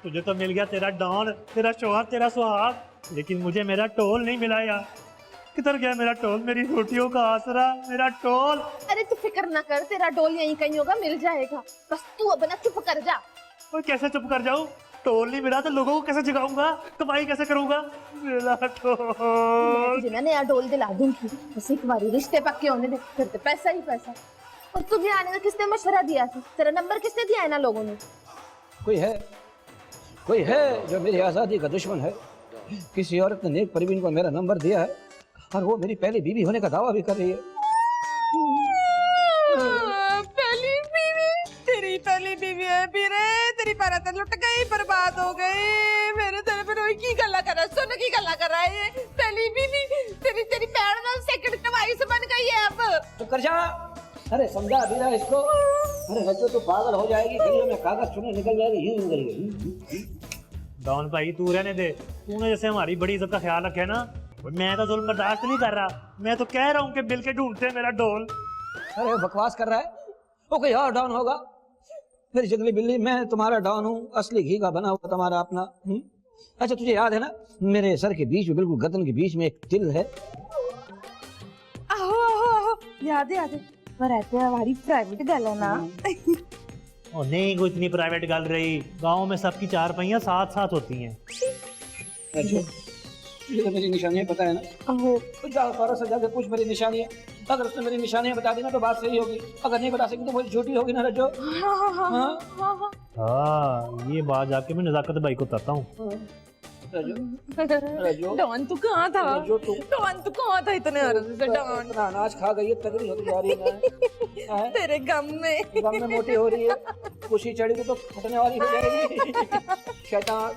तुझे तो मिल गया तेरा डॉन, तेरा शोहर, तेरा सुहाग, लेकिन मुझे मेरा टोल नहीं मिला यार। किधर गया मेरा टोल, मेरी रोटियों का आसरा, मेरा टोल। अरे तू फिक्र ना कर, तेरा टोल यहीं कहीं होगा, मिल जाएगा। बस तू अब ना चुप कर जा। और कैसे चुप कर जाऊं? टोल नहीं मिला तो लोगों को कैसे जगाऊंगा, कमाई कैसे करूंगा? मेरा टोल। तुझे ना नया टोल दिला दूंगी, बस एक बारी रिश्ते पक्के होने दे, फिर तो पैसा ही पैसा। और तुझे आने का किसने मशवरा दिया था? तेरा नंबर किसने दिया है ना लोगों ने? कोई है जो मेरी आज़ादी का दुश्मन है। किसी औरत ने नेक परवीन को मेरा नंबर दिया है और वो मेरी पहली बीवी होने का दावा भी कर रही है। पहली बीवी? तेरी पहली बीवी है बीरे, तेरी परत लुट गई, बर्बाद हो गई। मेरे तेरे पे रोई की गल्ला कर रहा है, सुन की गल्ला कर रहा है। ये पहली बीवी तेरी तेरी पैर ना सेकंड कमाई से बन गई है अब। तो कर जा। अरे समझा बीरा इसको। अरे रजो तो पागल हो जाएगी, गलियों में कागज चुने निकल जाएगी, यूं करेगी। डॉन भाई तू रहने दे, तूने जैसे हमारी बड़ी इज्जत का ख्याल रखे ना, मैं तो जुल्म बर्दाश्त नहीं कर रहा। मैं तो कह रहा हूँ कि बिल के ढूंढते हैं मेरा डोल। अरे बकवास कर रहा है, वो कोई और डॉन होगा। फिर जंगली बिल्ली, मैं तुम्हारा डॉन हूँ, असली घी का बना हुआ तुम्हारा अपना। अच्छा तुझे याद है ना, मेरे सर के बीच में, बिल्कुल गर्दन के बीच में एक तिल है। आहो आहो आहो, याद है रहते हमारी प्राइवेट गल है ना। और नहीं कोई इतनी प्राइवेट गल रही, गांव में सबकी चार पहियां साथ साथ होती हैं। अच्छा तुझे तो मेरी निशानियाँ पता है ना? तो जाओ फारा से जाके पूछ मेरी निशानियाँ। अगर उसने मेरी निशानियाँ बता दी ना तो बात सही होगी, अगर नहीं बता सकी तो मुझे झूठी होगी ना रजो। हाँ ये बात जाके मैं नजाकत भाई को बताता हूँ। रजो डॉन तू कहाँ था? रजो तू डॉन तू कहाँ था इतने अरसे से? डॉन इतना अनाज खा गई है, तगड़ी होती जा रही है। तेरे गम में मोटी हो रही है, खुशी चढ़ी तो फटने वाली हो जाएगी। शैतान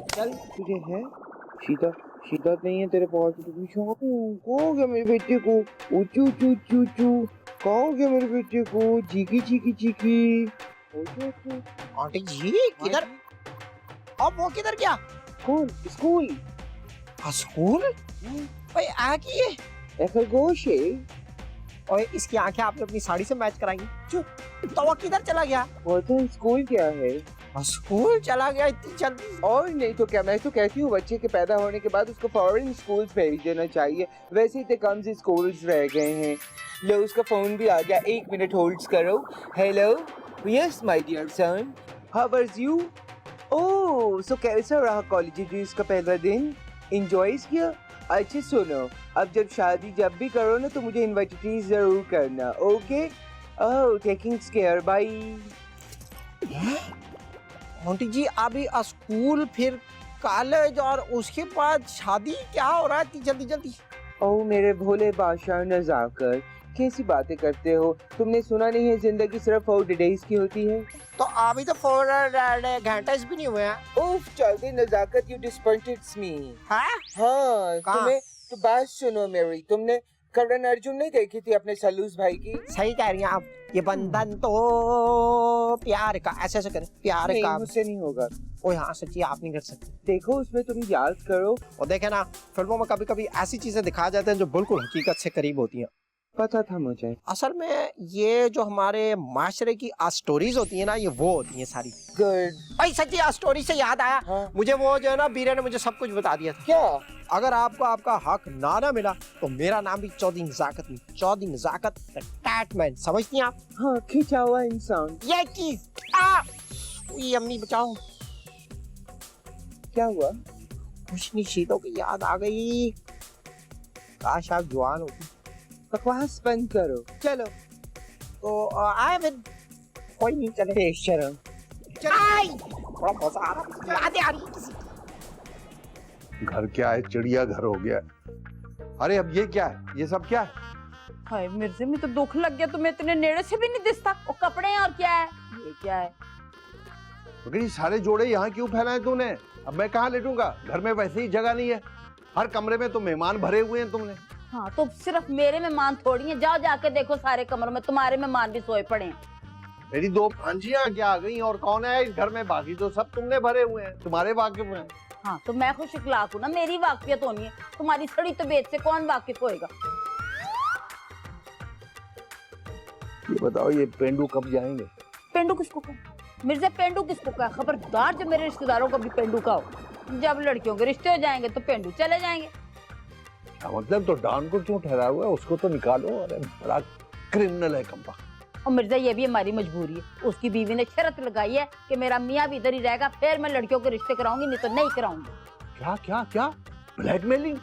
चल। तुझे है शीता, शीता नहीं है तेरे पास तो पूछो कहाँ गया मेरे बेटे को? ऊचू चू चू चू, कहाँ गया मेरे बेटे को? चीकी चीकी चीकी। आंटी जी किधर? अब वो किधर गया? कौन? स्कूल। स्कूल? भाई आ की ये ए खरगोश है। और इसकी आंखें आपने अपनी साड़ी से मैच कराई। चुप। तो वो किधर चला गया? वो तो स्कूल क्या है? स्कूल चला गया इतनी जल्दी? और नहीं तो क्या, मैं तो कहती हूँ बच्चे के पैदा होने के बाद उसको फॉरेन स्कूल्स भेज देना चाहिए। वैसे इतने कम से स्कूल्स रह गए हैं। लो उसका फोन भी आ गया, 1 मिनट होल्ड करो। Hello, yes my dear son, how are you? Oh so कैसा रहा कॉलेज ड्यूज का पहला दिन? एंजॉय किया? अच्छा सुनो, अब जब शादी जब भी करो ना तो मुझे इनवाइटेशन जरूर करना, ओके? ओह टेकिंग केयर, बाय। आंटी जी अभी स्कूल, फिर कॉलेज और उसके बाद शादी, क्या हो रहा है इतनी जल्दी जल्दी? ओह मेरे भोले बादशाह नजाकर, कैसी बातें करते हो? तुमने सुना नहीं है जिंदगी सिर्फ 4 डेज की होती है? तो अभी तो 4 घंटे भी नहीं हुए हैं। उफ चल दे नजाकत, यू डिसअपॉइंटेड मी। हाँ? हाँ तुम्हें तो बात सुनो मेरी, तुमने करण अर्जुन नहीं देखी थी अपने सलूस भाई की? सही कह रही हैं आप, ये बंधन तो प्यार का, ऐसे ऐसे करें प्यार नहीं, का। मुझसे नहीं होगा। ओ हाँ सच्ची आप नहीं कर सकते। देखो उसमें तुम याद करो। और देखे ना, फिल्मों में कभी कभी ऐसी चीजें दिखा जाते हैं जो बिल्कुल हकीकत से करीब होती हैं। पता था मुझे। असल में ये जो हमारे माशरे की स्टोरीज होती है ना, ये वो होती हैं सारी। गुड। भाई सच्ची स्टोरी से याद आया। हाँ? मुझे वो जो है ना, बीरे ने मुझे सब कुछ बता दिया था। क्या? अगर आपको आपका हक ना मिला तो मेरा नाम भी चौधरी नजाकत नहीं, चौधरी नजाकत टैटमैन, समझती हैं आप? हाँ खिंचा हुआ इंसान। ये चीज ये अम्मी बचाओ। क्या हुआ? कुछ नहीं, शीतों की याद आ गई, काश आप जवान होती। बकवास बंद करो, चलो। तो आए फिर, कोई नहीं चले। शर्म। आई बड़ा मजा आ रहा, याद आ रही किसी। घर क्या है, चिड़िया घर हो गया। अरे अब ये क्या है, ये सब क्या है? हाय मिर्जे में तो दुख लग गया, तुम्हें इतने नेड़े से भी नहीं दिखता। वो कपड़े हैं और क्या है ये, क्या है? मगर ये सारे जोड़े यहाँ क्यों फैलाए तूने? अब मैं कहाँ लेटूंगा, घर में वैसे ही जगह नहीं है। हर कमरे में तो मेहमान भरे हुए हैं तुमने। हाँ तो सिर्फ मेरे मेहमान थोड़ी हैं, जाओ जाके देखो सारे कमरों में तुम्हारे मेहमान भी सोए पड़े हैं। मेरी 2 भांजियां क्या आ गई और कौन है इस घर में? बाकी तो सब तुमने भरे हुए हैं, तुम्हारे वाकिफ हैं। हाँ तो मैं खुश इखलाक हूँ ना, मेरी वाकफियत होनी है, तुम्हारी सड़ी तबीयत से कौन वाकिफ होएगा? ये बताओ ये पेंडू कब जाएंगे? पेंडू किसको कहा मिर्जा, पेंडू किसको कहा? खबरदार जब मेरे रिश्तेदारों को भी पेंडू कहो। जब लड़कियों के रिश्ते हो जाएंगे तो पेंडू चले जाएंगे। मतलब तो डॉन को क्यों ठहरा हुआ है, उसको तो निकालो। अरे बड़ा क्रिमिनल है कंपा। और मिर्जा ये भी हमारी मजबूरी है। उसकी बीवी ने शर्त लगाई है कि मेरा मियाँ भी इधर ही रहेगा, फिर मैं लड़कियों के रिश्ते कराऊंगी, नहीं तो नहीं कराऊंगी। क्या क्या क्या ब्लैकमेलिंग?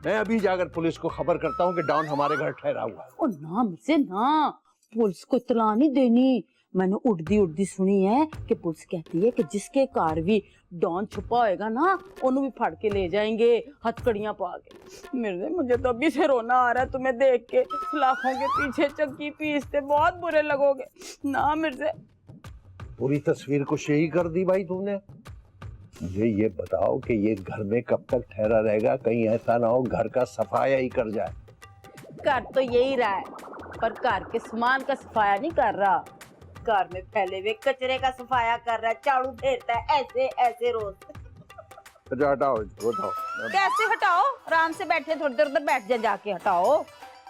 मैं अभी जाकर पुलिस को खबर करता हूँ कि डॉन हमारे घर ठहरा हुआ है। ओ ना मुझसे ना, पुलिस को इत्तला नहीं देनी। मैंने उड़दी सुनी है कि पुलिस कहती है कि जिसके कार भी डॉन छुपा होएगा ना, उन्हें भी फाड़ के ले जाएंगे हथकड़ियां पा के। मिर्जे मुझे तो अभी से रोना आ रहा है तुम्हें देख के। सलाखों के पीछे चक्की पीसते बहुत बुरे लगोगे ना मिर्जे। पूरी तस्वीर को यही कर दी भाई तुमने। मुझे ये बताओ कि ये घर में कब तक ठहरा रहेगा? कहीं ऐसा ना हो घर का सफाया ही कर जाए। कर तो यही रहा है, पर कार के सामान का सफाया नहीं कर रहा। कार में फैले हुए कचरे का सफाया कर रहा है, झाड़ू फेरता है ऐसे ऐसे रोज। अच्छा हटाओ इसको, हटाओ। कैसे हटाओ? आराम से बैठे, थोड़ी देर उधर बैठ जाके हटाओ।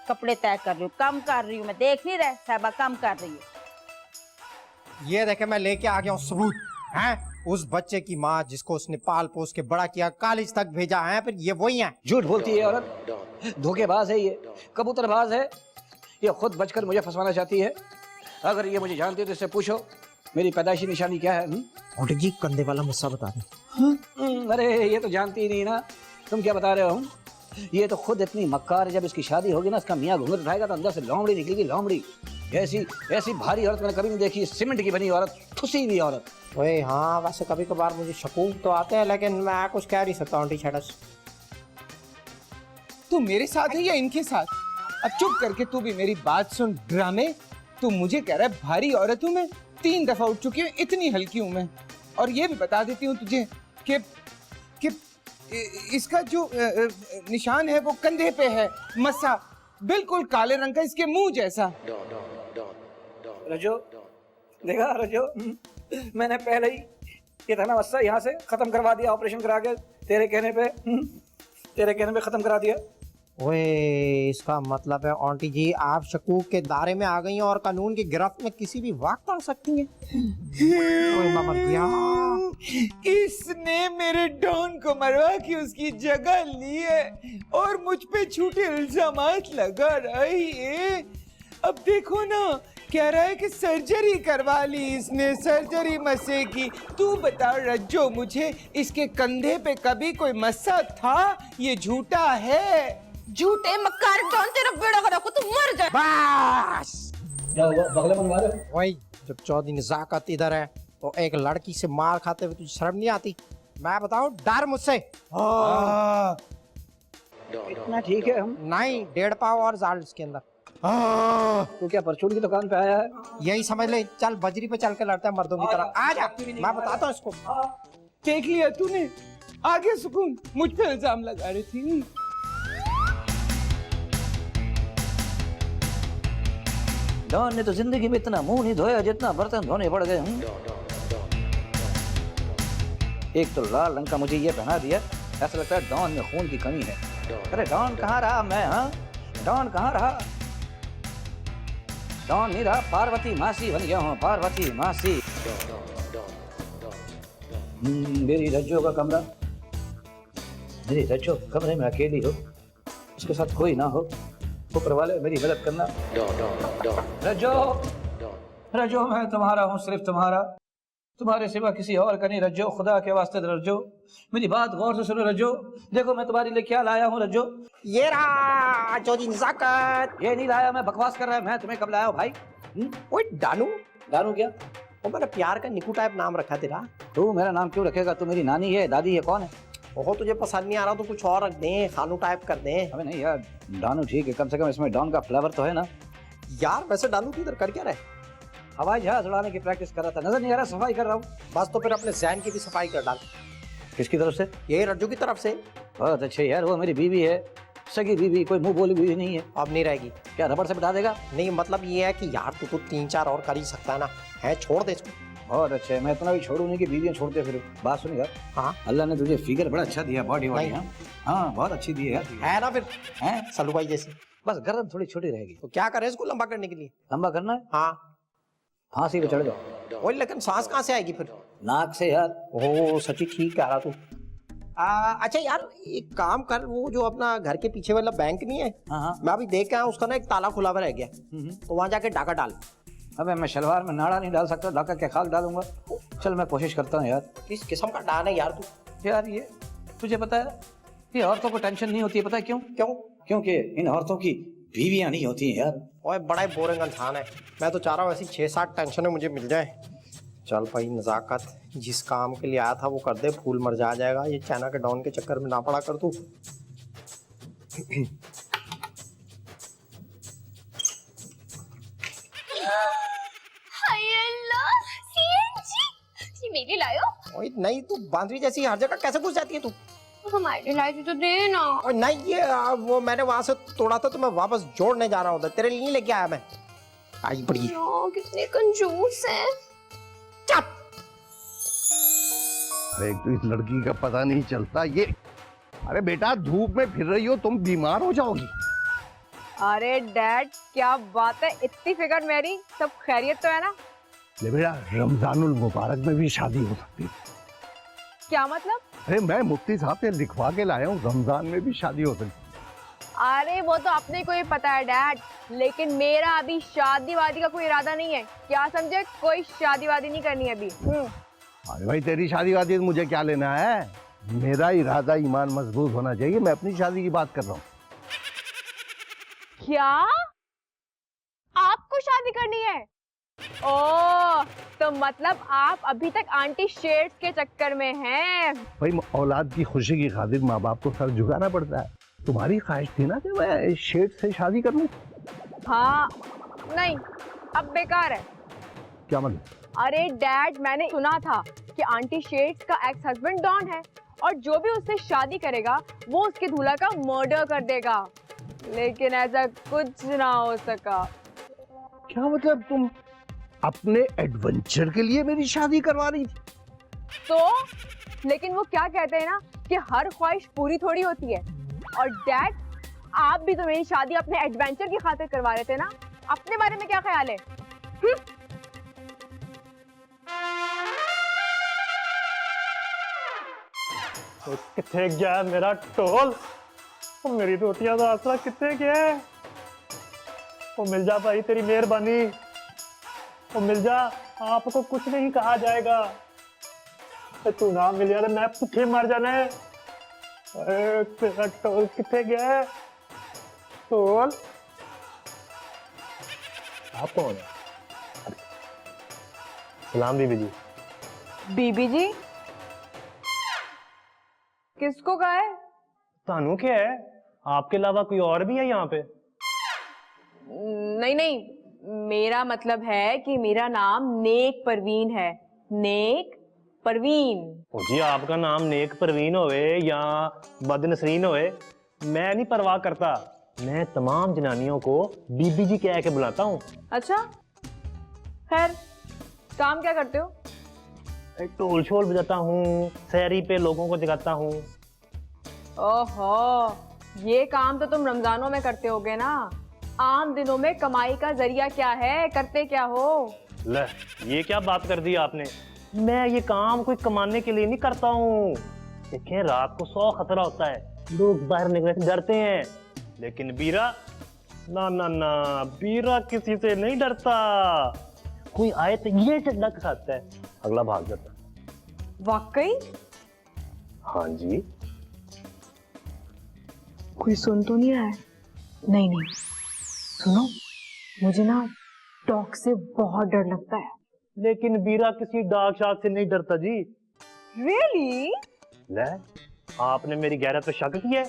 कपड़े तय कर रही हूँ, काम कर रही हूँ मैं, देख नहीं रहे साहबा काम कर रही है। ये देखे मैं लेके आ गया हूँ सबूत हैं, उस बच्चे की माँ जिसको उसने पाल पोस के बड़ा किया, कॉलेज तक भेजा है, फिर ये वही है। झूठ बोलती है औरत, धोखेबाज है ये, कबूतरबाज है ये, खुद बचकर मुझे फंसवाना चाहती है। अगर ये मुझे जानती है तो इससे पूछो मेरी पैदाइशी निशानी क्या है। ऑन्टी जी कंधे वाला मुस्सा बता दें। अरे ये तो जानती ही नहीं ना, तुम क्या बता रहे हो? ये तो खुद इतनी मक्कार है, जब इसकी शादी होगी ना, इसका मियाँ घूंघट उठाएगा तो अंदर से लोमड़ी निकलेगी, लोमड़ी। ऐसी ऐसी भारी औरत मैंने कभी नहीं देखी, सीमेंट की बनी औरत, ठुसी हुई औरत। ओए हाँ, वैसे कभी कभार मुझे शकूक तो आते हैं, लेकिन मैं कुछ कह नहीं सकता आंटी छड़स। तू मेरे साथ है या इनके साथ? अब चुप करके तू भी मेरी बात सुन। ड्रामे तू मुझे कह रहा है भारी औरत हूँ मैं, 3 दफा उठ चुकी हूँ, इतनी हल्की हूँ मैं। और ये भी बता देती हूँ तुझे कि इसका जो निशान है वो कंधे पे है, मस्सा बिल्कुल काले रंग का, इसके मुंह जैसा। रजो देखा रजो, मैंने पहले ही ये था ना मस्सा, यहाँ से खत्म करवा दिया, ऑपरेशन करा के तेरे कहने पे खत्म करा दिया। ओए इसका मतलब है आंटी जी आप शकूक के दायरे में आ गई हैं और कानून की गिरफ्त में किसी भी वक्त आ सकती हैं। ओए मामा क्या, इसने मेरे डॉन को मरवा के उसकी जगह ली है और मुझ पे झूठे इल्जामात लगा रही है। अब देखो ना, कह रहा है कि सर्जरी करवा ली इसने, सर्जरी मस्से की। तू बता रज्जो मुझे, इसके कंधे पे कभी कोई मस्सा था? ये झूठा है। झूठे मक्कार डॉन, तेरा बेड़ा खराब हो, तू मर जा। बस क्या हुआ, बगले बनवा रहे हो? वही जब चौधरी नजाकत इधर है तो एक लड़की से मार खाते हुए तुझे शर्म नहीं आती? मैं बताऊं, डर मुझसे। इतना ठीक है हम? नहीं, 1.5 पाव और जाल इसके अंदर। तो क्या परचून की दुकान पे आया है? यही समझ ले, चल बजरी पे चल के लड़ते हैं मर्दों की तरह। आ जा, मैं बताता हूँ इसको। देख लिया तूने, आगे सुकून, मुझ पे इल्जाम लगा रही थी। डॉन ने तो जिंदगी में इतना मुंह नहीं धोया जितना बर्तन धोने पड़ गए। एक तो लाल रंग का मुझे ये पहना दिया, ऐसा लगता है डॉन में खून की कमी है। अरे डॉन कहाँ रहा मैं? हाँ, डॉन कहाँ रहा? डॉन नहीं रहा, पार्वती मासी बन गया हूँ, पार्वती मासी। मेरी रज्जो का कमरा, मेरी रज्जो कमरे में अकेली हो, उसके साथ कोई ना हो, ऊपर वाले मेरी मदद करना। रज्जो, रज्जो मैं तुम्हारा हूँ, सिर्फ तुम्हारा, तुम्हारे सिवा किसी और का नहीं। रज्जो खुदा के वास्ते रज्जो, मेरी बात गौर से सुनो रज्जो। देखो मैं तुम्हारे लिए क्या लाया हूँ रज्जो। ये रहा चौधरी नजाकत। ये नहीं लाया मैं, बकवास कर रहा है मैं। तुम्हें कब लाया हूँ भाई? ओए डानू, डानू क्या? वो मैंने प्यार का निकू टाइप नाम रखा तेरा। तू मेरा नाम क्यों रखेगा? तू मेरी नानी है, दादी है, कौन है? ओहो तुझे पसंद नहीं आ रहा तो कुछ और रख दें, खानू टाइप कर दें। अबे नहीं यार, डानू ठीक है, कम से कम इसमें डॉन का फ्लेवर तो है ना। यार वैसे डानू की इधर कर क्या रहे? हवाई जहाज उड़ाने की प्रैक्टिस कर रहा था, नजर नहीं आ रहा? सफाई कर रहा हूँ बस। तो फिर अपने जहन की भी सफाई कर डाल। किसकी तरफ से? यही रज्जू की तरफ से। बहुत अच्छे यार, वो मेरी बीवी है, सगी बीवी, कोई मुंह बोली बीवी नहीं है। अब नहीं रहेगी। क्या रबड़ से बिठा देगा? नहीं मतलब ये है कि यार तू तो 3-4 और कर ही सकता है ना, है छोड़ दे इसको। बहुत अच्छे, मैं इतना भी छोड़ू नहीं कि बीवियां छोड़ते फिर। बात सुन यार, हाँ अल्लाह ने तुझे फिगर बड़ा अच्छा दिया, बॉडी वॉडी। हाँ बहुत अच्छी दी है यार, है ना फिर, हैं? सलू भाई जैसे। बस गर्दन थोड़ी छोटी रहेगी। तो क्या करे इसको लंबा करने के लिए? लंबा करना है? हाँ फांसी पे चढ़ जाओ। ओए लेकिन सांस कहाँ से आएगी फिर? नाक से यार। ओ सच्ची ठीक कह रहा तू। अच्छा यार एक काम कर, वो जो अपना घर के पीछे वाला बैंक नहीं है, हाँ। मैं अभी देख के आया, उसका ना एक ताला खुला हुआ रह गया, तो वहां जाके डाका डाल। अबे मैं शलवार में नाड़ा नहीं डाल सकता, डाका क्या खाक डालूंगा। चल मैं कोशिश करता हूँ यार। किस किस्म का डान है यार तू? यार ये तुझे पता है, ये औरतों को टेंशन नहीं होती है, पता है क्यों? क्यों? क्योंकि इन औरतों की बीवियां नहीं होती हैं यार। ओए बड़ा ही बोरिंग इंसान है, मैं तो चाह रहा हूँ ऐसी 6-7 टेंशन मुझे मिल जाए। चल भाई नजाकत, जिस काम के लिए आया था वो कर दे, फूल मरझा जाएगा। ये चाइना के डॉन के चक्कर में ना पड़ा कर तू। मेरे लायो। ओए नहीं, तू बांधवी जैसी हर जगह कैसे घुस जाती है तू? हमारे लाए तो देना। और नहीं ये वो मैंने वहां से तोड़ा था तो मैं वापस जोड़ने जा रहा हूँ, तेरे लिए नहीं लेके आया मैं। आई बड़ी कितने कंजूस है। चुप। अरे एक तो इस लड़की का पता नहीं चलता ये। अरे बेटा धूप में फिर रही हो, तुम बीमार हो जाओगी। अरे डैड क्या बात है, इतनी फिकर मेरी, सब खैरियत तो है ना? ले बेटा रमजानुल मुबारक में भी शादी हो सकती है। क्या मतलब? अरे मैं मुफ्ती साहब से लिखवा के लाया हूँ, रमजान में भी शादी हो सकती। अरे वो तो अपने को ही पता है डैड, लेकिन मेरा अभी शादी वादी का कोई इरादा नहीं है, क्या समझे? कोई शादी वादी नहीं करनी अभी। अरे भाई तेरी शादी वादी तो मुझे क्या लेना है, मेरा इरादा ईमान मजबूत होना चाहिए, मैं अपनी शादी की बात कर रहा हूँ। क्या आपको शादी करनी है? ओह तो मतलब आप अभी तक आंटी शेड्स के चक्कर में हैं। भाई औलाद की खुशी की खातिर माँ बाप को सर झुकाना पड़ता है। तुम्हारी ख्वाहिश थी ना कि मैं शेठ से शादी कर लूं? हाँ नहीं अब बेकार है। क्या मतलब? अरे डैड मैंने सुना था कि आंटी शेड्स का एक्स हस्बैंड डॉन है और जो भी उससे शादी करेगा वो उसके दूल्हा का मर्डर कर देगा, लेकिन ऐसा कुछ ना हो सका। क्या मतलब तुम अपने एडवेंचर के लिए मेरी शादी करवा रही थी? तो लेकिन वो क्या कहते हैं ना कि हर ख्वाहिश पूरी थोड़ी होती है। और डैड आप भी तो मेरी शादी अपने एडवेंचर की खातिर करवा रहे थे ना, अपने बारे में क्या ख्याल है? तो किथे गया मेरा टोल? वो मेरी रोटियां का आसरा किथे गया है? वो मिल जा भाई, तेरी मेहरबानी। वो मिल जा, आपको कुछ नहीं कहा जाएगा। तू ना मिल यार, मैं भूखे मर जाना है। अरे तेरा टोल किथे गया है? टोल आप कौन है? सलाम बीबी जी। बीबी जी किसको कहा है? तानू क्या है? आपके अलावा कोई और भी है यहाँ पे? नहीं नहीं, मेरा मतलब है कि मेरा नाम नेक परवीन है, नेक परवीन। ओ जी आपका नाम नेक परवीन होवे या बदनसरीन होवे, मैं नहीं परवाह करता। मैं तमाम जनानियों को बीबी जी कह के बुलाता हूँ। अच्छा खैर, काम क्या करते हो? ढोल शोल बजाता हूँ, सैरी पे लोगों को जगाता हूँ। ओहो, ये काम तो तुम रमजानों में करते होगे ना, आम दिनों में कमाई का जरिया क्या है, करते क्या हो? ले ये क्या बात कर दी आपने? मैं ये काम कोई कमाने के लिए नहीं करता हूँ। देखें रात को 100 खतरा होता है, लोग बाहर निकलने से डरते हैं, लेकिन बीरा ना ना ना, बीरा किसी से नहीं डरता। कोई आए तो ये डंडा खाता है, अगला भाग जाता है। वाकई? हाँ जी। कोई सुन तो नहीं रहा है? नहीं नहीं, सुनो, मुझे ना डॉग से बहुत डर लगता है। लेकिन बीरा किसी डाक शाक से नहीं डरता जी। Really? ले आपने मेरी गैरत पे शक किया है?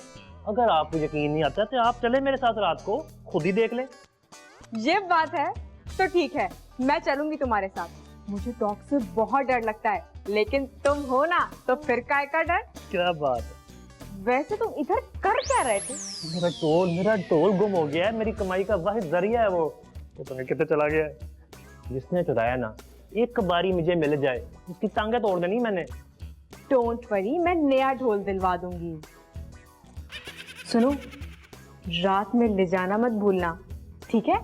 अगर आपको यकीन नहीं आता तो आप चले मेरे साथ, रात को खुद ही देख ले। ये बात है तो ठीक है, मैं चलूंगी तुम्हारे साथ। मुझे डॉग से बहुत डर लगता है, लेकिन तुम हो ना तो फिर काय का डर? क्या बात है। वैसे तुम इधर कर क्या रहे थे? मेरा टोल गुम हो गया है, मेरी कमाई का वाहिद जरिया है वो। तो तुम्हें कितने चला गया है? जिसने चुराया ना, एक बारी मुझे मिल जाए, उसकी टांगे तोड़ देनी मैंने। डोंट वरी, मैं नया ढोल दिलवा दूंगी। सुनो, रात में ले जाना मत भूलना, ठीक है?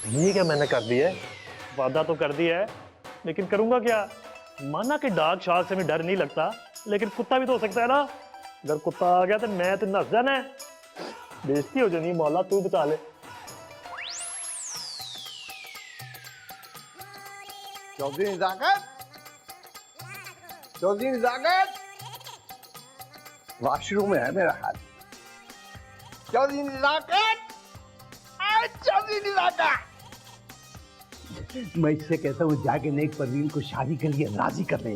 ये क्या मैंने कर दिया है? वादा तो कर दिया है, लेकिन करूंगा क्या? माना कि डाग शाग से भी डर नहीं लगता, लेकिन कुत्ता भी तो हो सकता है ना। अगर कुत्ता आ गया तो मैं तो नस जाना है, बेइज्जती हो जानी। मौला तू बचा ले। चौधरी नजाकत, चौधरी नजाकत, वॉशरूम में है मेरा हाथ। चौधरी नजाकत, चौधरी नजाकत। मैं इससे कहता हूँ जाके नेक परवीन को शादी के लिए राजी कर ले,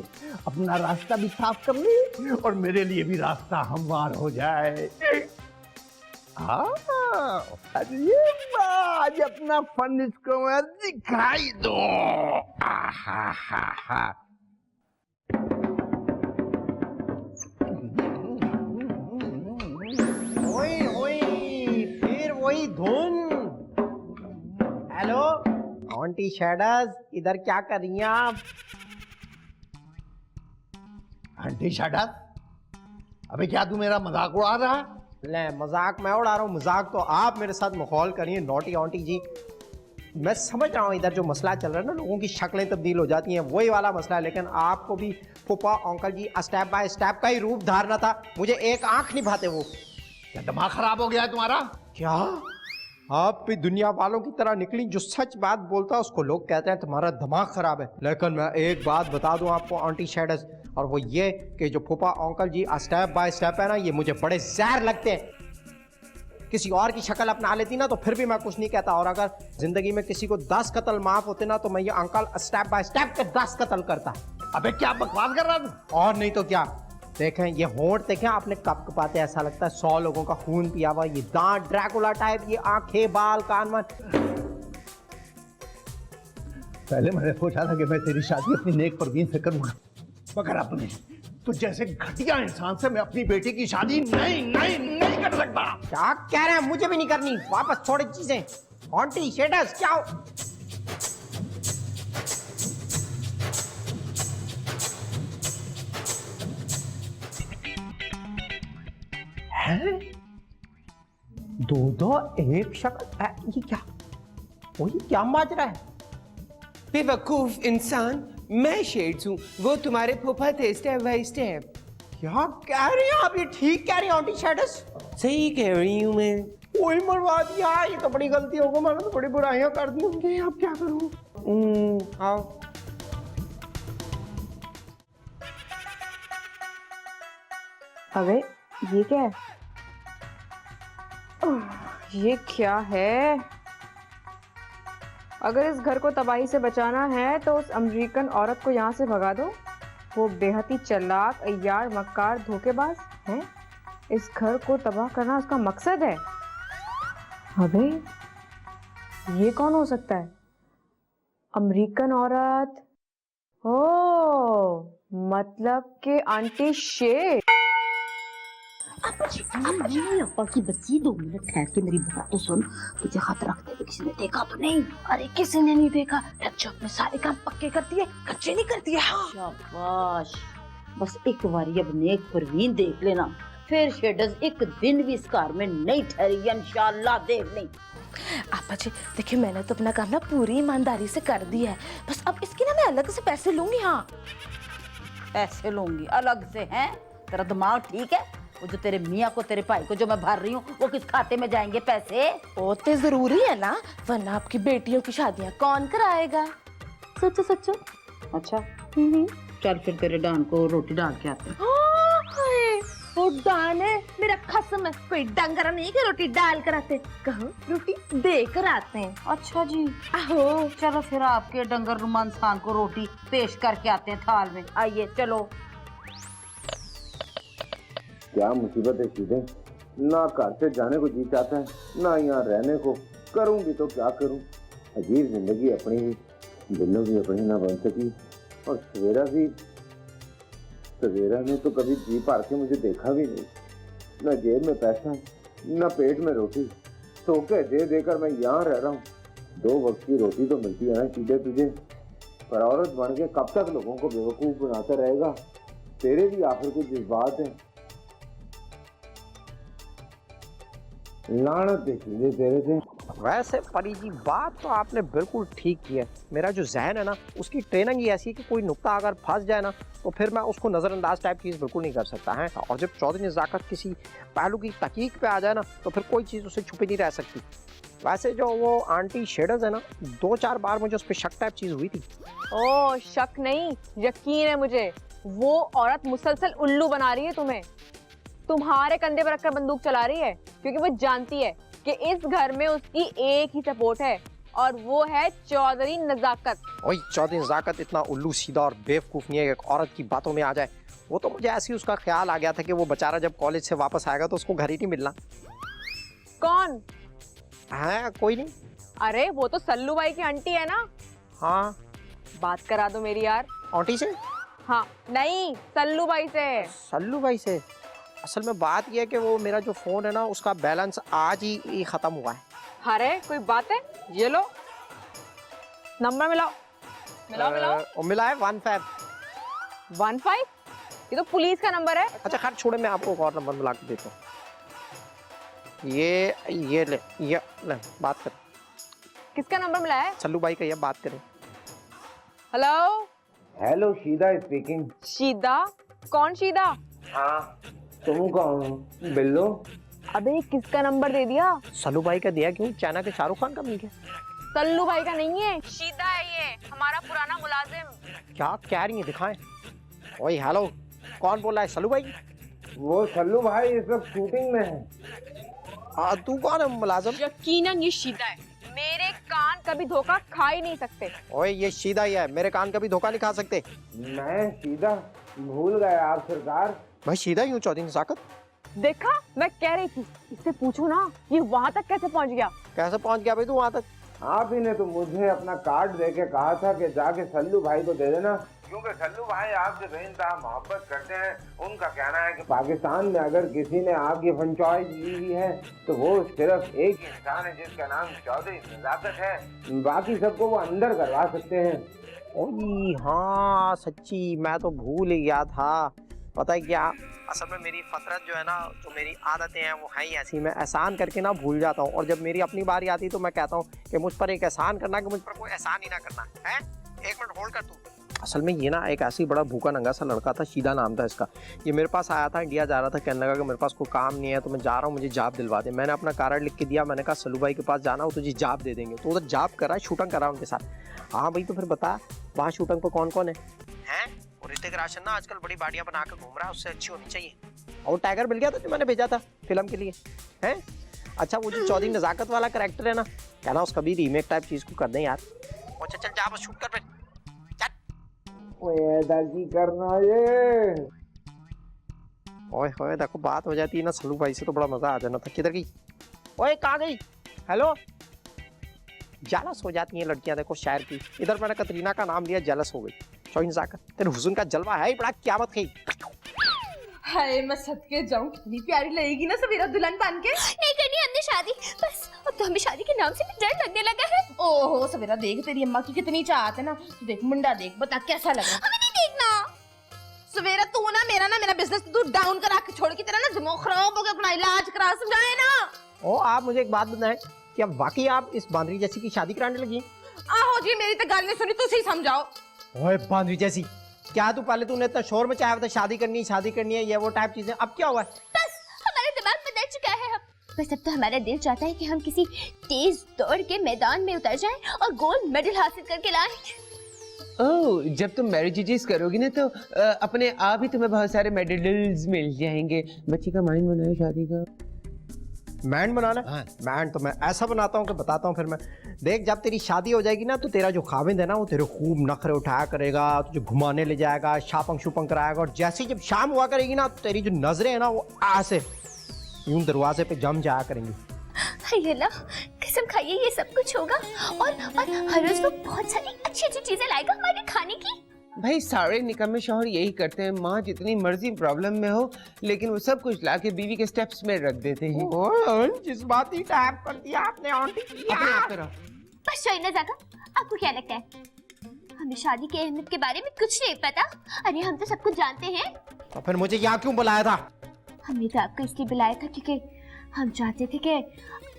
अपना रास्ता भी साफ कर ले और मेरे लिए भी रास्ता हमवार हो जाए। अरे आज अपना फन इसको मैं दिखाई दो। ओए ओए, फिर वही धुन। हेलो आंटी शैडर्स, इधर क्या कर रही हैं आप? आंटी शाडा, अबे क्या तू मेरा मजाक उड़ा रहा है? ले, मजाक मैं उड़ा रहा हूँ? मजाक तो आप मेरे साथ मखौल करिए नॉटी आंटी जी। मैं समझ रहा हूँ इधर जो मसला चल रहा है ना, लोगों की शक्लें तब्दील हो जाती हैं, वही वाला मसला है। लेकिन आपको भी फूफा uncle ji step by step का ही रूप धारना था। मुझे एक आंख नहीं भाते वो। क्या दिमाग खराब हो गया है तुम्हारा? क्या आप भी दुनिया वालों की तरह निकली? जो सच बात बोलता है उसको लोग कहते हैं तुम्हारा दिमाग खराब है। लेकिन मैं एक बात बता दूं आपको आंटी शैडस, और वो ये कि जो फूफा uncle ji step by step है ना, ये मुझे बड़े जहर लगते हैं। किसी और की शक्ल अपना लेती ना तो फिर भी मैं कुछ नहीं कहता, और अगर जिंदगी में किसी को 10 कत्ल माफ होते ना तो मैं ये अंकल स्टेप बाय स्टेप के 10 कत्ल करता। अबे क्या बकवास कर रहा तू? और नहीं तो क्या। देखें ये होंठ देखें आपने कप कपाते, ऐसा लगता है 100 लोगों का खून पिया हुआ। ये दांत ड्रैकुला टाइप, ये आंखें, बाल, कान वान। पहले मैंने सोचा था कि मैं तेरी शादी अपनी नेक परवीन से करूंगा, मगर अपने तो जैसे घटिया इंसान से मैं अपनी बेटी की शादी नहीं कर सकता। क्या कह रहे हैं? मुझे भी नहीं करनी। वापस थोड़ी चीजें। आंटी शेडस क्या हो? हैं? दो एक शक्ल? ये क्या? वो ये क्या माजरा है? बेवकूफ इंसान, मैं शेड्स हूँ, वो तुम्हारे फूफा थे स्टेप बाय स्टेप। क्या कह रही हैं आप? ये ठीक कह रही हैं आंटी शेडस? सही कह रही हूँ मैं। कोई मरवा दिया, ये तो बड़ी गलती होगी। मैंने तो बड़ी बुराइयां कर दी होंगी। अब क्या करूँ? आओ। अबे ये क्या है? ये क्या है? अगर इस घर को तबाही से बचाना है तो उस अमेरिकन औरत को यहाँ से भगा दो। वो बेहद ही चालाक, अय्यार, मक्कार, धोखेबाज है। इस घर को तबाह करना उसका मकसद है। अबे ये कौन हो सकता है? अमेरिकन औरत? ओ मतलब कि आंटी शेर। अप्पा की बच्ची 2 मिनट ठहर के मेरी बात तो सुन। तुझे हाथ रखते हुए किसी ने देखा तो नहीं? अरे किसी ने नहीं देखा। जो अपने सारे काम पक्के करती है, कच्चे नहीं करती है। शाबाश, बस एक बार अब नेक परवीन देख लेना, फिर शेडस एक दिन भी इस कार में नहीं ठहरेगी इंशाल्लाह। देख ले आपा जी देखिए, मैंने तो अपना काम ना पूरी ईमानदारी से कर दिया है। बस अब इसकी ना मैं अलग से पैसे लूंगी। हाँ पैसे लूंगी अलग से? हैं? तेरा दिमाग ठीक है? वो जो तेरे मियाँ को, तेरे भाई को जो मैं भर रही हूँ, वो किस खाते में जाएंगे पैसे? वो तो जरूरी है ना, वरना आपकी बेटियों की शादियाँ कौन कराएगा? सच्चो सच्चो? अच्छा चल फिर तेरे डान को रोटी डाल के आते हैं। वो डाल है मेरा खसम है, कोई डंगरा नहीं कि रोटी डाल कर आते। कहो रोटी दे कर आते हैं। अच्छा जी, आहो चलो फिर आपके डंगर रुमान खान को रोटी पेश करके आते हैं थाल में। आइए चलो। क्या मुसीबत है सीधे, ना घर से जाने को जी चाहता है, ना यहाँ रहने को। करूंगी तो क्या करूं? अजीब जिंदगी अपनी भी, बिल्लो भी अपनी ना बन सकी, और सवेरा ने तो कभी जी पार के मुझे देखा भी नहीं। न जेब में पैसा, न पेट में रोटी, धोखे दे देकर मैं यहाँ रह रहा हूँ। 2 वक्त की रोटी तो मिलती है ना सीधे तुझे, पर औरत बन के कब तक लोगों को बेवकूफ बनाता रहेगा? तेरे भी आखिर कुछ जज्बात हैं। लानत है शीदे तेरे से। वैसे परी जी बात तो आपने बिल्कुल ठीक की है। मेरा जो जहन है ना उसकी ट्रेनिंग ही ऐसी है कि कोई नुक्ता अगर फंस जाए ना तो फिर मैं उसको नज़रअंदाज टाइप चीज़ बिल्कुल नहीं कर सकता है। और जब चौधरी नज़ाकत किसी पहलू की तहकीक पे आ जाए ना तो फिर कोई चीज़ उससे छुपी नहीं रह सकती। वैसे जो वो आंटी शेडर्स है ना 2-4 बार मुझे उस पर शक टाइप चीज़ हुई थी। ओ शक नहीं, यकीन है मुझे। वो औरत मुसलसल उल्लू बना रही है तुम्हें, तुम्हारे कंधे पर रखकर बंदूक चला रही है, क्योंकि वो जानती है कि इस घर में उसकी एक ही सपोर्ट है और वो है चौधरी नजाकत। वही चौधरी नजाकत इतना उल्लू सीधा और बेवकूफ़ नहीं है एक औरत की बातों में आ जाए। वो तो मुझे ऐसे ही उसका ख्याल आ गया था कि वो बेचारा जब कॉलेज से वापस आएगा तो उसको घर ही नहीं मिलना। कौन है? कोई नहीं। अरे वो तो सल्लू भाई की आंटी है ना। हाँ बात करा दो मेरी यार। आंटी से? हाँ नहीं, सल्लू भाई से। सल्लू भाई से? असल में बात यह है कि वो मेरा जो फ़ोन है ना उसका बैलेंस आज ही ख़त्म हुआ है। अरे कोई बात है? ये लो नंबर मिलाओ। और मिला है 15। 15? ये तो पुलिस का नंबर है। अच्छा खैर छोड़े, मैं आपको एक और नंबर मिला के देता हूँ। ये ले बात कर। किसका नंबर मिला है? सल्लू भाई का, ये बात करें। Hello hello Sheeda speaking. Sheeda? कौन शीदा? हाँ तुम कौन? बिल्लो। अबे किसका नंबर दे दिया? सल्लू भाई का दिया। क्यों, चाइना के शाहरुख खान का मिल गया? सल्लू भाई का नहीं है, शीदा है ये, हमारा पुराना मुलाजिम। क्या कह रही है, दिखाएं। ओए हेलो, कौन बोल रहा है? सल्लू भाई? वो सल्लू भाई इस वक्त शूटिंग में है। तू कौन है मुलाजिम? यकीनन ये शीदा है, मेरे कान कभी धोखा खा ही नहीं सकते। ओए ये सीधा ही है, मेरे कान कभी धोखा नहीं खा सकते। मैं सीधा भूल गए आप सरकार। भाई सीधा ही हूँ चौधरी नजाकत। देखा, मैं कह रही थी इससे पूछू ना ये वहां तक कैसे पहुंच गया। कैसे पहुंच गया भाई तू वहां तक? आप ही ने तो मुझे अपना कार्ड दे के कहा था कि जाके सल्लू भाई को दे देना, क्योंकि सल्लू भाई आपसे बेइंतहा मोहब्बत करते हैं। उनका कहना है कि पाकिस्तान में अगर किसी ने आपकी फ्रेंचाइज ली हुई है तो वो सिर्फ एक ही इंसान है जिसका नाम चौधरी नजाकत है, बाकी सबको वो अंदर करवा सकते हैं। ओए हाँ सच्ची, मैं तो भूल ही गया था। पता है क्या, असल में मेरी फतरत जो है ना, जो मेरी आदतें हैं वो हैं ही ऐसी, मैं एहसान करके ना भूल जाता हूँ। और जब मेरी अपनी बारी आती तो मैं कहता हूँ कि मुझ पर एक एहसान करना, कि मुझ पर कोई एहसान ही ना करना है। 1 मिनट होल्ड कर तू। असल में ये ना एक ऐसी बड़ा भूखा नंगा सा लड़का था, शीदा नाम था इसका। ये मेरे पास आया था, इंडिया जा रहा था, कहने लगा कि मेरे पास कोई काम नहीं है तो मैं जा रहा हूँ, मुझे जॉब दिलवा दे। मैंने अपना कार्ड लिख के दिया, मैंने कहा सल्लू भाई के पास जाना, वो तुझे जॉब दे देंगे। तो उधर जॉब करा, शूटिंग करा उनके साथ। हाँ भाई, तो फिर बता वहाँ शूटिंग पर कौन कौन है? और ऋतिक रोशन ना आजकल बड़ी बाड़ियाँ बना कर घूम रहा है, उससे अच्छी होनी चाहिए। और टाइगर मिल गया था जो मैंने भेजा था फिल्म के लिए, हैं? अच्छा वो जो चौधरी नजाकत वाला कैरेक्टर है ना, क्या ना उसका भी रीमेक टाइप चीज को कर दें यार। अच्छा चल जा, बस शूट कर फिर। ऐसा की करना ये। ओए होए देखो, बात हो जाती है ना सल्लू भाई से तो बड़ा मजा आ जाना था। किधर गई? ओए कहाँ गई? हेलो। जेलस हो जाती हैं लड़कियां, देखो शायर की। इधर मैंने कतरीना का नाम लिया, जेलस हो गई। चौधरी नजाकत, तेरे हुस्न का जलवा है ही बड़ा, क़यामत खई। हाय मैं सदके जाऊं, कितनी प्यारी लगेगी ना सवेरा दुल्हन बन के। नहीं करनी हमने शादी, बस अब तो हमें शादी के नाम से भी डर लगने लगा है। ओहो सवेरा देख, तेरी अम्मा की कितनी चाहत है ना, तू देख मुंडा देख, बता कैसा लग रहा है। हमें नहीं देखना। सवेरा तू ना मेरा बिजनेस तू डाउन करा के छोड़ के, तेरा ना दिमाग खराब हो गया, अपना इलाज करा, समझाए ना। ओ आप मुझे एक बात बताएं, क्या वाकई आप इस बांदरी जैसी की शादी कराने लगी हैं? आहो जी, मेरी तो गल नहीं सुनी, तुसी समझाओ। ओए बांदरी जैसी, क्या तू पहले तूने इतना शोर मचाया था शादी करनी है ये वो टाइप चीजें, अब क्या हुआ है? बस हमारे दिमाग में बैठ चुका है। बस अब तो हमारा दिल चाहता है कि हम किसी तेज दौड़ के मैदान में उतर जाएं और गोल्ड मेडल हासिल करके लाएं। ओह, जब तुम मैरिज करोगी ना तो अपने आप ही तुम्हें बहुत सारे मेडल्स मिल जाएंगे। बच्ची का माइंड बनाए शादी का। मैंड बनाना? हाँ। मैंड तो मैं ऐसा बनाता हूँ कि बताता हूँ फिर मैं। देख जब तेरी शादी हो जाएगी ना तो तेरा जो खाविंद है ना वो तेरे खूब नखरे उठाया करेगा, तुझे घुमाने ले जाएगा, शापंग शुपंग कराएगा। और जैसे ही जब शाम हुआ करेगी ना तो तेरी जो नजरें है ना वो ऐसे यूं दरवाजे पे जम जाया करेंगी। अल्लाह कसम खाइए ये सब कुछ होगा और हर रोज वो बहुत सारी अच्छी अच्छी चीजें लाएगा हमारे खाने की। भाई सारे निकम्मे शौहर यही करते हैं, माँ जितनी मर्जी प्रॉब्लम में हो लेकिन वो सब कुछ लाके बीवी के स्टेप्स में रख देते हैं। जज्बाती टाइप कर दिया आपने आंटी। अपने आप तरह। बस शोइना जागा, आपको क्या लगता है हमें शादी की अहमियत के बारे में कुछ नहीं पता? अरे हम तो सब कुछ जानते हैं। तो फिर मुझे यहाँ क्यों बुलाया था? हमने तो आपको इसलिए बुलाया था क्योंकि हम चाहते थे कि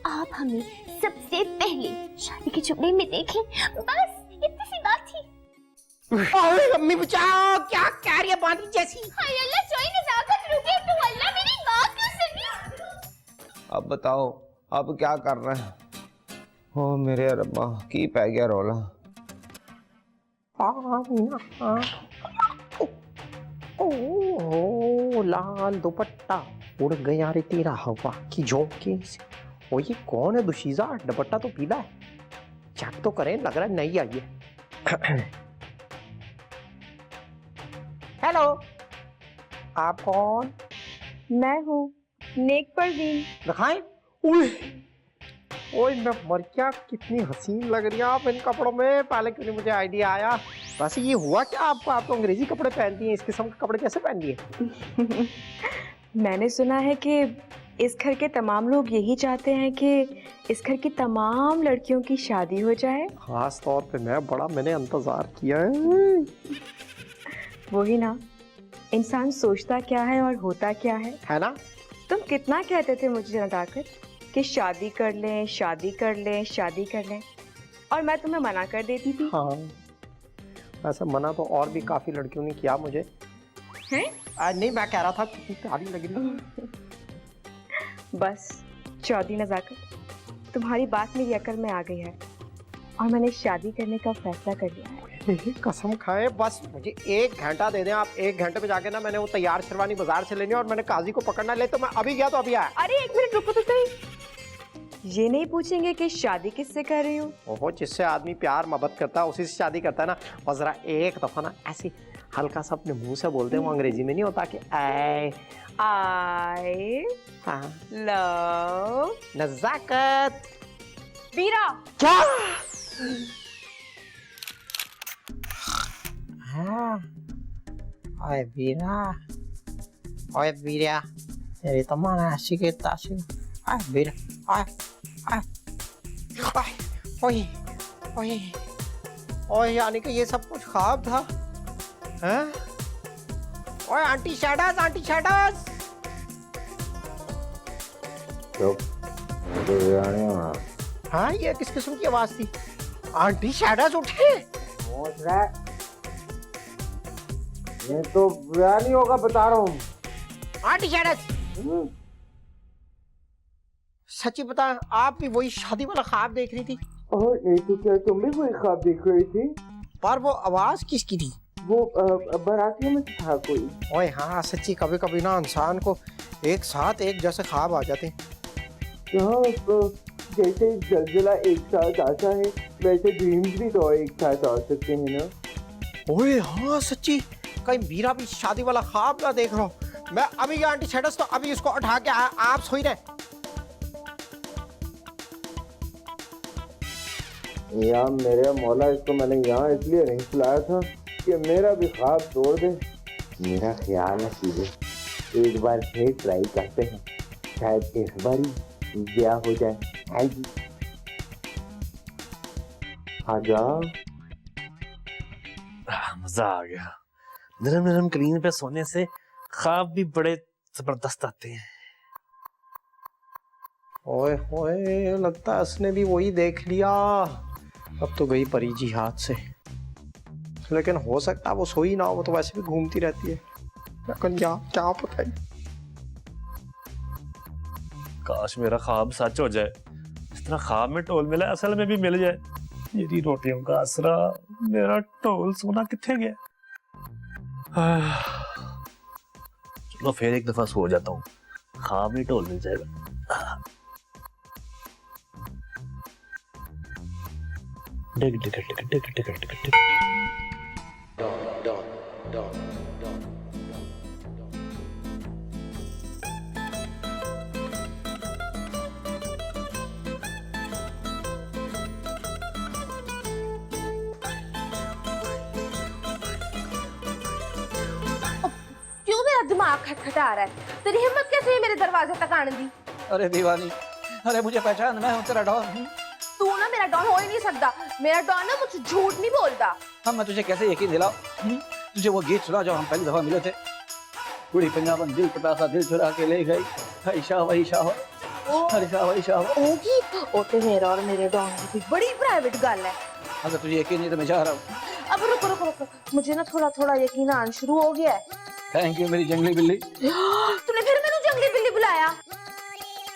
आप हमें सबसे पहले शादी के चुपड़े में देखें, बस इतनी सी बात थी। अरे अम्मी बचाओ, क्या कह रही है बांधी जैसी। हाय अल्लाह, सोई नजाकत रुके तो अल्लाह मेरी बात क्यों सुनी? अब बताओ अब क्या करना है? ओ मेरे रब्बा की पै गया रोला। ओ लाल दुपट्टा उड़ गया रे तेरा हवा की झोंके से। ओ ये कौन है दुशीजा? दुपट्टा तो पीला है, चेक तो करें, लग रहा है नहीं आई है। हेलो, आप कौन? मैं हूँ नेक परवीन। दिखाएं। ओए ओए मैं मर गया, कितनी हसीन लग रही है आप इन कपड़ों में। पहले क्यों नहीं मुझे आइडिया आया? वैसे ये हुआ क्या आपको? आप तो अंग्रेजी कपड़े पहनती हैं, इस किस्म के कपड़े कैसे पहन लिए? मैंने सुना है कि इस घर के तमाम लोग यही चाहते हैं कि इस घर की तमाम लड़कियों की शादी हो जाए। खास तौर पे मैंने इंतजार किया है। वही ना, इंसान सोचता क्या है और होता क्या है ना? तुम कितना कहते थे मुझे नदाकत कि शादी कर लें, शादी कर लें, शादी कर लें, और मैं तुम्हें मना कर देती थी। हाँ, वैसे मना तो और भी काफी लड़कियों ने किया मुझे। हैं? नहीं, मैं कह रहा था कितनी प्यारी लग रही। बस चौधरी नजाकत, तुम्हारी बात मेरी अकल में आ गई है और मैंने शादी करने का फैसला कर लिया है। कसम खाए, बस मुझे 1 घंटा दे दें आप। 1 घंटे में जाके ना मैंने वो तैयार शेरवानी बाजार से लेनी है और मैंने काजी को पकड़ना ले, तो मैं अभी गया तो अभी आया। अरे 1 मिनट रुको तो सही। ये नहीं पूछेंगे कि शादी किससे कर रही हूँ? ओहो, जिससे आदमी प्यार मोहब्बत करता है उसी से शादी करता है ना। और जरा एक दफा ना ऐसे हल्का सा अपने मुंह से बोलते हैं, वो अंग्रेजी में नहीं होता कि आई लव नजाकत। वीरा। क्या? ओए वीरा, ओए वीरा, तेरी तमन्ना ऐसी के ताशी। ओए वीरा, ओए ओए ओए, यानी कि ये सब कुछ ख्वाब था? हैं? ओए आंटी शैडर्स, आंटी शैडर्स। हाँ, ये किस किस्म की आवाज थी? आंटी शैडर्स उठे। ये तो बुरा नहीं होगा, बता रहा हूँ। आंटी शैडर्स, सच्ची बता, आप भी वही शादी वाला ख्वाब देख रही थी? और नहीं तो क्या, तुम भी वही ख्वाब देख रही थी? पर वो आवाज किसकी थी? वो बारातियों में था कोई। ओए हाँ, सच्ची कभी कभी ना इंसान को एक साथ एक जैसे ख्वाब आ जाते हैं। जैसे जलजला एक साथ आता है, वैसे ड्रीम्स भी तो एक साथ आ सकते हैं ना। ओए हाँ सच्ची, कहीं मीरा भी शादी वाला ख्वाब ना देख रहा हूँ। मैं अभी गया आंटी शैडर्स, तो अभी उसको उठा के आप सोई रहे। या मेरे मौला, इसको मैंने यहाँ इसलिए नहीं सुलाया था कि मेरा भी ख्वाब तोड़ दे। मेरा ख्याल है सीधे एक बार फिर ट्राई करते हैं, शायद इस बार ही ब्याह हो जाए। हाँ जी, आ जाओ। मजा आ गया। नरम नरम क्लीन पे सोने से ख्वाब भी बड़े जबरदस्त आते हैं। ओए होए, लगता है उसने भी वही देख लिया। अब तो गई परी जी हाथ से, लेकिन हो सकता है वो सोई ना हो, वो तो वैसे भी घूमती रहती है। लेकिन क्या पता है। काश मेरा ख्वाब सच हो जाए, इस तरह ख्वाब में ढोल मिला असल में भी मिल जाए। मेरी रोटियों का आसरा, मेरा ढोल सोना किथे गया? चलो फिर एक दफा सो जाता हूँ, ख्वाब में ढोल मिल जाएगा। डिग डिग डिग डिग डिग डिग डिग। क्यों मेरा दिमाग खटखटा रहा है? तेरी हिम्मत कैसे है मेरे दरवाजे तक आने दी? अरे दीवानी, अरे मुझे पहचान, मैं हूँ तेरा डॉन। तू ना मेरा डॉन हो ही नहीं सकता। मेरा डॉन ना मुझसे झूठ नहीं बोलता। हम मैं तुझे कैसे यकीन दिलाऊं? तुझे वो गीत सुना जो हम पहली दफा मिले थे? पूरी पंजाबन दिल पटासा दिल चुरा के ले गई, ऐशा वही शाह। अरे शाबाश होगी ओ ते मेरा और मेरे डॉन की बड़ी प्राइवेट गल है। अगर तुझे यकीन नहीं तो मैं जा रहा हूँ। अब रुको रुको रुको, मुझे ना थोड़ा थोड़ा यकीन आना शुरू हो गया है। थैंक यू मेरी जंगली बिल्ली। तूने फिर मैंने जंगली बिल्ली बुलाया।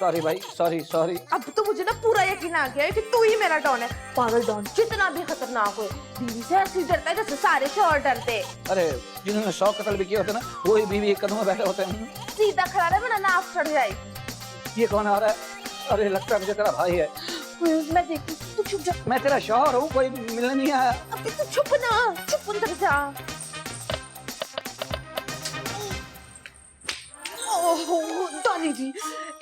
सॉरी भाई, सॉरी सॉरी। अब तो मुझे ना पूरा यकीन आ गया है कि तू ही मेरा डॉन है। पागल डॉन जितना भी खतरनाक हो, बीवी से ऐसे डरता है जैसे सारे शोर डरते। अरे जिन्होंने 100 कत्ल भी किए होते ना, वही बीवी एक कदम में बैठे होते हैं। सीधा खड़ा रहे वरना नाक चढ़ जाएगी। ये कौन आ रहा है? अरे लगता है मुझे तेरा भाई है। मैं देखती, तू चुप जा। मैं तेरा शौहर हूँ, कोई मिलने नहीं आया। अबे तू चुप ना, चुप अंदर जा। ओहो डॉली जी,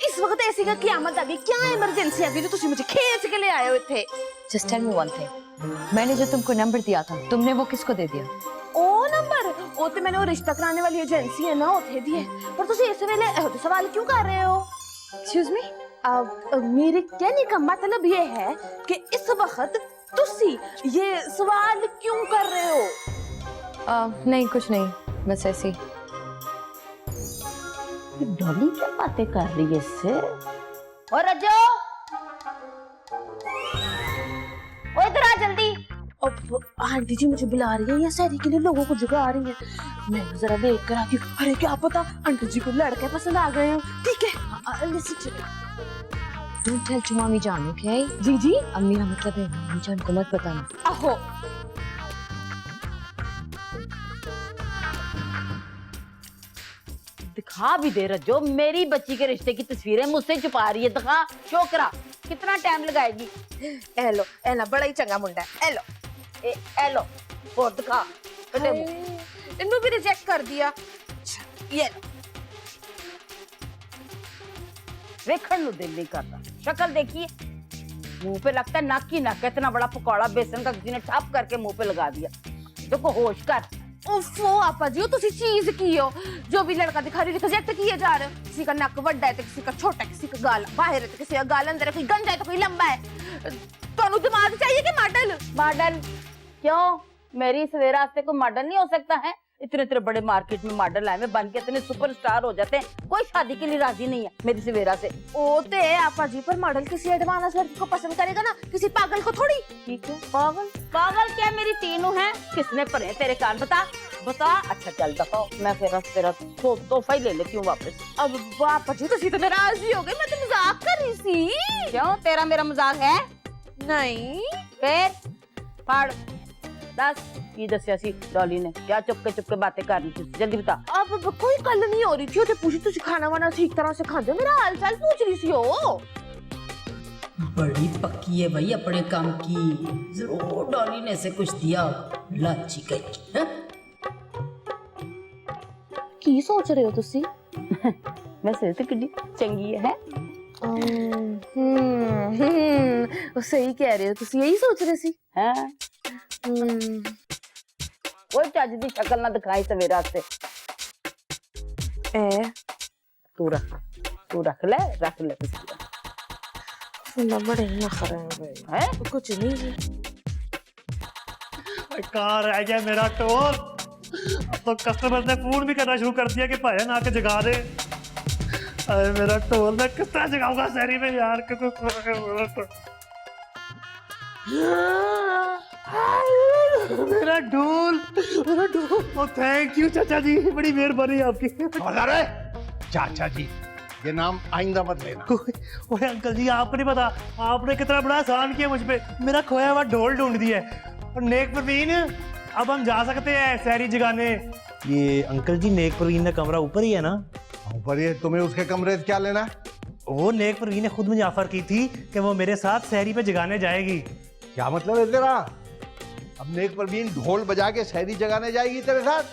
इस वक्त ऐसी का क़यामत आ गई, क्या इमरजेंसी आ गई जो तुम मुझे खींच के ले आए हो थे? Just tell me one thing. मैंने जो तुमको नंबर दिया था, तुमने वो किसको दे दिया? ओ नंबर ओ ते मैंने वो रिश्ता कराने वाली एजेंसी है ना उठे दिए। पर तुम इस वेले एहो सवाल क्यों कर रहे हो? Excuse me? अब मेरे कहने का मतलब ये है कि इस वक्त तुसी ये सवाल क्यों कर रहे हो? नहीं कुछ नहीं, बस ऐसी। डॉली क्या बातें कर रही है इससे? और रजो, ओ इधर आ जल्दी। अब आंटी जी मुझे बुला रही है या शादी के लिए लोगों को जगा रही है? मैं जरा देख कर आती हूँ। अरे क्या पता आंटी जी को लड़के पसंद आ गए हो। ठीक है लिसन, Don't tell to मामी जान, okay? जी जी अब मेरा मतलब है मामी जान को मत बताना। आहो दिखा भी दे रजो, मेरी बच्ची के रिश्ते की तस्वीरें मुझसे छुपा रही है। दिखा, शो करा, कितना टाइम लगाएगी? एलो एला बड़ा ही चंगा मुंडा है। एलो एलो और दिखा। इन्हों भी रिजेक्ट कर दिया। ये लो। देखने नु दिल नहीं करता। शक्ल देखिए, मुंह पे लगता है नक ही नक। इतना बड़ा पकौड़ा बेसन का किसी ने ठप करके मुंह पे लगा दिया। देखो होश कर। उफो आपा जी, तुसी चीज की हो। जो भी लड़का दिखा रही रिजेक्ट किए जा रहे हो। किसी का नक बड़ा है तो किसी का छोटा, किसी का गाल बाहर है तो किसी का गाल अंदर है, कोई गंजा है तो कोई लंबा है। तो दिमाग चाहिए कि मॉडल? मॉडल क्यों? मेरी सवेरा आस्ते को मॉडल नहीं हो सकता है? इतने इतने बड़े मार्केट में मॉडल आए, में बन के इतने सुपरस्टार हो जाते हैं। कोई शादी के लिए राजी नहीं है मेरी सवेरा से। ओ ते आपा जी, पर मॉडल किसी एडवांस लड़की को पसंद करेगा ना, किसी पागल को थोड़ी। ठीक है, पागल पागल क्या मेरी तीनों हैं? किसने भरे तेरे कान? बता बता। अच्छा चल बताओ, मैं फिर तेरा तोहफा ही ले लेती हूँ वापस। अब आपा जी तुसी तो नाराज ही हो गए, मैं तो मजाक कर रही थी। क्यों, तेरा मेरा मजाक है? नहीं फिर फाड़ दस की दसिया सी डॉली ने। क्या चुपके बातें कर रही थी? जल्दी बता। अब कोई गल नहीं हो रही थी। तो पूछी तुसी खाना वाना ठीक तरह से खाते हो? मेरा हाल चाल पूछ रही सी हो। बड़ी पक्की है भाई अपने काम की। जरूर डॉली ने से कुछ दिया लाची कच्ची। की सोच रहे हो तुसी? वैसे तो कितनी चंगी है। सही कह रहे हो तुसी, यही सोच रहे सी। हाँ? कोई चज दी शक्ल ना दिखाई सवेरा से। तू रख ले बड़े नखरे हैं। कुछ नहीं है। कहाँ रह गया मेरा टोल? अब तो कस्टमर ने फोन भी करना शुरू कर दिया कि भाई ना के जगा दे। अरे मेरा टोल मैं किस तरह जगाऊंगा शहरी में यार? मेरा ढोल, मेरा ढोल। ओ थैंक यू चाचा जी, बड़ी मेहरबानी आपकी। अरे चाचा जी, ये नाम आइंदा मत लेना। ओए अंकल जी, आपको नहीं पता आपने कितना बड़ा एहसान किया मुझ पे। मेरा खोया हुआ ढोल ढूंढ दिया है। और नेक परवीन, अब हम जा सकते हैं शहरी जगाने। ये अंकल जी, नेक परवीन का कमरा ऊपर ही है ना? ऊपर ही है, तुम्हें उसके कमरे से क्या लेना है? वो नेक परवीन ने खुद मुझे ऑफर की थी कि वो मेरे साथ शहरी पे जगाने जाएगी। क्या मतलब है तेरा? अब नेक परवीन ढोल बजा के शहरी जगाने जाएगी तेरे साथ?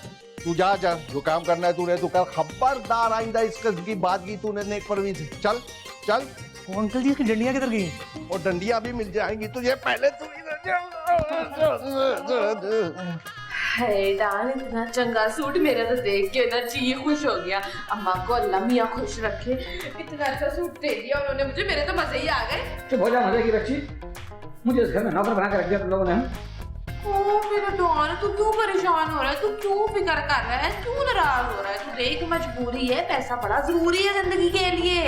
तू जा जो काम करना है तूने तो कर। खबरदार आइंदा इस किस्म की बात की तूने नेक परवीन से। चल चल। वो अंकल जी, इसकी डंडियां किधर गई? और डंडियां भी मिल जाएंगी तुझे, पहले तू इधर जा। डाल इतना चंगा सूट मेरा तो देख के ना जी खुश हो गया। अम्मा को अल्लाह मियां खुश रखे। इतना अच्छा सूट दे दिया उन्होंने मुझे, मेरे तो मजे ही आ गए। चुप हो जा मजे की बच्ची, मुझे इस घर में नौकर बना के रख दिया तुम लोगों ने। ओ मेरा डॉन, तू क्यों परेशान हो रहा है? तू क्यों फिक्र कर रहा है? क्यों नाराज हो रहा है? तू देख मजबूरी है, पैसा बड़ा जरूरी है जिंदगी के लिए।